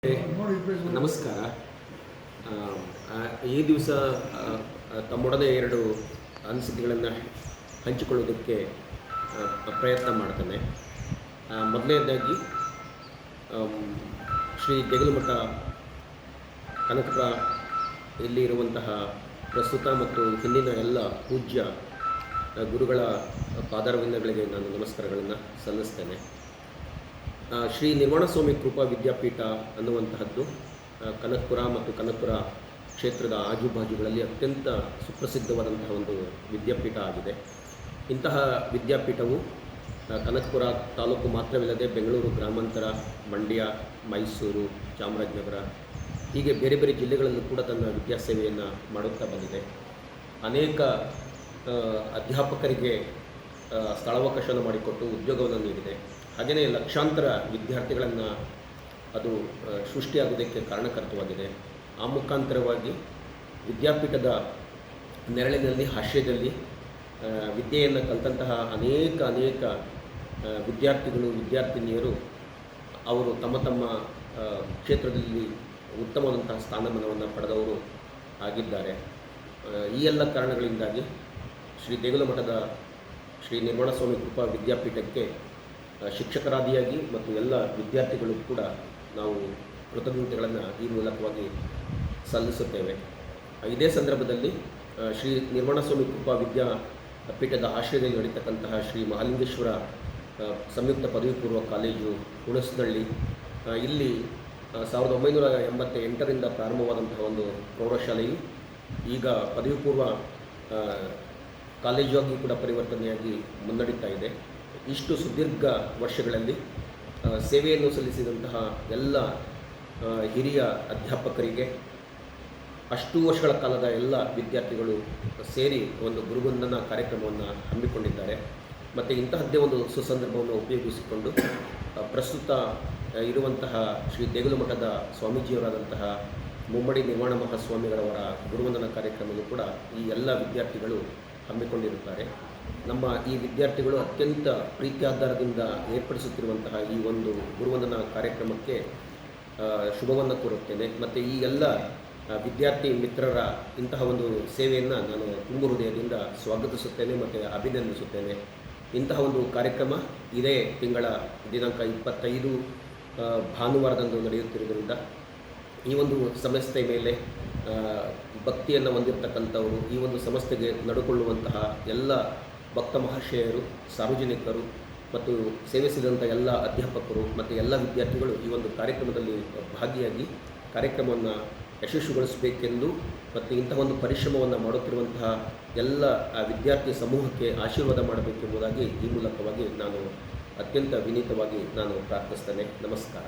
ನಮಸ್ಕಾರ. ಈ ದಿವಸ ತಮ್ಮೊಡನೆ ಎರಡು ಅನಿಸಿಕೆಗಳನ್ನು ಹಂಚಿಕೊಳ್ಳೋದಕ್ಕೆ ಪ್ರಯತ್ನ ಮಾಡ್ತೇನೆ. ಮೊದಲನೇದಾಗಿ ಶ್ರೀ ದೇಗುಲಮಠ ಕನಕಪುರ ಇಲ್ಲಿ ಇರುವಂತಹ ಪ್ರಸ್ತುತ ಮತ್ತು ಹಿಂದಿನ ಎಲ್ಲ ಪೂಜ್ಯ ಗುರುಗಳ ಪಾದಾರವಿಂದಗಳಿಗೆ ನಾನು ನಮಸ್ಕಾರಗಳನ್ನು ಸಲ್ಲಿಸ್ತೇನೆ. ಶ್ರೀ ನಿರ್ವಾಣಸ್ವಾಮಿ ಕೃಪಾ ವಿದ್ಯಾಪೀಠ ಅನ್ನುವಂತಹದ್ದು ಕನಕಪುರ ಮತ್ತು ಕನಕಪುರ ಕ್ಷೇತ್ರದ ಆಜುಬಾಜುಗಳಲ್ಲಿ ಅತ್ಯಂತ ಸುಪ್ರಸಿದ್ಧವಾದಂತಹ ಒಂದು ವಿದ್ಯಾಪೀಠ ಆಗಿದೆ. ಇಂತಹ ವಿದ್ಯಾಪೀಠವು ಕನಕಪುರ ತಾಲೂಕು ಮಾತ್ರವಿಲ್ಲದೆ ಬೆಂಗಳೂರು ಗ್ರಾಮಾಂತರ, ಮಂಡ್ಯ, ಮೈಸೂರು, ಚಾಮರಾಜನಗರ ಹೀಗೆ ಬೇರೆ ಬೇರೆ ಜಿಲ್ಲೆಗಳಲ್ಲೂ ಕೂಡ ತನ್ನ ವಿದ್ಯಾಸೇವೆಯನ್ನು ಮಾಡುತ್ತಾ ಬಂದಿದೆ. ಅನೇಕ ಅಧ್ಯಾಪಕರಿಗೆ ಸ್ಥಳಾವಕಾಶವನ್ನು ಮಾಡಿಕೊಟ್ಟು ಉದ್ಯೋಗವನ್ನು ನೀಡಿದೆ. ಹಾಗೆಯೇ ಲಕ್ಷಾಂತರ ವಿದ್ಯಾರ್ಥಿಗಳನ್ನು ಅದು ಸೃಷ್ಟಿಯಾಗುವುದಕ್ಕೆ ಕಾರಣಕರ್ತವಾಗಿದೆ. ಆ ಮುಖಾಂತರವಾಗಿ ವಿದ್ಯಾಪೀಠದ ನೆರಳಿನಲ್ಲಿ ಹಾಸ್ಯದಲ್ಲಿ ವಿದ್ಯೆಯನ್ನು ಕಲಿತಂತಹ ಅನೇಕ ವಿದ್ಯಾರ್ಥಿಗಳು, ವಿದ್ಯಾರ್ಥಿನಿಯರು ಅವರು ತಮ್ಮ ತಮ್ಮ ಕ್ಷೇತ್ರದಲ್ಲಿ ಉತ್ತಮವಾದಂತಹ ಸ್ಥಾನಮಾನವನ್ನು ಪಡೆದವರು ಆಗಿದ್ದಾರೆ. ಈ ಎಲ್ಲ ಕಾರಣಗಳಿಂದಾಗಿ ಶ್ರೀ ದೇಗುಲಮಠದ ಶ್ರೀ ನಿರ್ವಾಣಸ್ವಾಮಿ ಕೃಪಾ ವಿದ್ಯಾಪೀಠಕ್ಕೆ ಶಿಕ್ಷಕರಾದಿಯಾಗಿ ಮತ್ತು ಎಲ್ಲ ವಿದ್ಯಾರ್ಥಿಗಳು ಕೂಡ ನಾವು ಕೃತಜ್ಞತೆಗಳನ್ನು ಈ ಮೂಲಕವಾಗಿ ಸಲ್ಲಿಸುತ್ತೇವೆ. ಇದೇ ಸಂದರ್ಭದಲ್ಲಿ ಶ್ರೀ ನಿರ್ವಾಣಸ್ವಾಮಿ ಕೃಪಾ ವಿದ್ಯಾಪೀಠದ ಆಶ್ರಯದಲ್ಲಿ ನಡೀತಕ್ಕಂತಹ ಶ್ರೀ ಮಹಾಲಿಂಗೇಶ್ವರ ಸಂಯುಕ್ತ ಪದವಿ ಪೂರ್ವ ಕಾಲೇಜು ಹುಣಸನಹಳ್ಳಿ ಇಲ್ಲಿ 1988ರಿಂದ ಪ್ರಾರಂಭವಾದಂತಹ ಒಂದು ಪ್ರೌಢಶಾಲೆಯು ಈಗ ಪದವಿ ಪೂರ್ವ ಕಾಲೇಜಾಗಿ ಕೂಡ ಪರಿವರ್ತನೆಯಾಗಿ ಮುನ್ನಡೀತಾ ಇದೆ. ಇಷ್ಟು ಸುದೀರ್ಘ ವರ್ಷಗಳಲ್ಲಿ ಸೇವೆಯನ್ನು ಸಲ್ಲಿಸಿದಂತಹ ಎಲ್ಲ ಹಿರಿಯ ಅಧ್ಯಾಪಕರಿಗೆ, ಅಷ್ಟು ವರ್ಷಗಳ ಕಾಲದ ಎಲ್ಲ ವಿದ್ಯಾರ್ಥಿಗಳು ಸೇರಿ ಒಂದು ಗುರುವಂದನಾ ಕಾರ್ಯಕ್ರಮವನ್ನು ಹಮ್ಮಿಕೊಂಡಿದ್ದಾರೆ. ಮತ್ತು ಇಂತಹದ್ದೇ ಒಂದು ಸುಸಂದರ್ಭವನ್ನು ಉಪಯೋಗಿಸಿಕೊಂಡು ಪ್ರಸ್ತುತ ಇರುವಂತಹ ಶ್ರೀ ದೇಗುಲಮಠದ ಸ್ವಾಮೀಜಿಯವರಾದಂತಹ ಮುಮ್ಮಡಿ ನಿರ್ವಾಣ ಮಹಾಸ್ವಾಮಿಗಳವರ ಗುರುವಂದನಾ ಕಾರ್ಯಕ್ರಮವನ್ನು ಕೂಡ ಈ ಎಲ್ಲ ವಿದ್ಯಾರ್ಥಿಗಳು ಹಮ್ಮಿಕೊಂಡಿರುತ್ತಾರೆ. ನಮ್ಮ ಈ ವಿದ್ಯಾರ್ಥಿಗಳು ಅತ್ಯಂತ ಪ್ರೀತ್ಯಾಧಾರದಿಂದ ಏರ್ಪಡಿಸುತ್ತಿರುವಂತಹ ಈ ಒಂದು ಗುರುವಂದನಾ ಕಾರ್ಯಕ್ರಮಕ್ಕೆ ಶುಭವನ್ನು ಕೋರುತ್ತೇನೆ. ಮತ್ತು ಈ ಎಲ್ಲ ವಿದ್ಯಾರ್ಥಿ ಮಿತ್ರರ ಇಂತಹ ಒಂದು ಸೇವೆಯನ್ನು ನಾನು ತುಂಬ ಹೃದಯದಿಂದ ಸ್ವಾಗತಿಸುತ್ತೇನೆ ಮತ್ತು ಅಭಿನಂದಿಸುತ್ತೇನೆ. ಇಂತಹ ಒಂದು ಕಾರ್ಯಕ್ರಮ ಇದೇ ತಿಂಗಳ ದಿನಾಂಕ 25 ಭಾನುವಾರದಂದು ನಡೆಯುತ್ತಿರುವುದರಿಂದ ಈ ಒಂದು ಸಂಸ್ಥೆ ಮೇಲೆ ಭಕ್ತಿಯನ್ನು ಹೊಂದಿರತಕ್ಕಂಥವರು, ಈ ಒಂದು ಸಂಸ್ಥೆಗೆ ನಡುಕೊಳ್ಳುವಂತಹ ಎಲ್ಲ ಭಕ್ತ ಮಹಾಶಯರು, ಸಾರ್ವಜನಿಕರು ಮತ್ತು ಸೇವಿಸಿದಂಥ ಎಲ್ಲ ಅಧ್ಯಾಪಕರು ಮತ್ತು ಎಲ್ಲ ವಿದ್ಯಾರ್ಥಿಗಳು ಈ ಒಂದು ಕಾರ್ಯಕ್ರಮದಲ್ಲಿ ಭಾಗಿಯಾಗಿ ಕಾರ್ಯಕ್ರಮವನ್ನು ಯಶಸ್ವಿಗೊಳಿಸಬೇಕೆಂದು ಮತ್ತು ಇಂತಹ ಒಂದು ಪರಿಶ್ರಮವನ್ನು ಮಾಡುತ್ತಿರುವಂತಹ ಎಲ್ಲ ವಿದ್ಯಾರ್ಥಿ ಸಮೂಹಕ್ಕೆ ಆಶೀರ್ವಾದ ಮಾಡಬೇಕೆಂಬುದಾಗಿ ಈ ಮೂಲಕವಾಗಿ ನಾನು ಅತ್ಯಂತ ವಿನೀತವಾಗಿ ನಾನು ಪ್ರಾರ್ಥಿಸ್ತೇನೆ. ನಮಸ್ಕಾರ.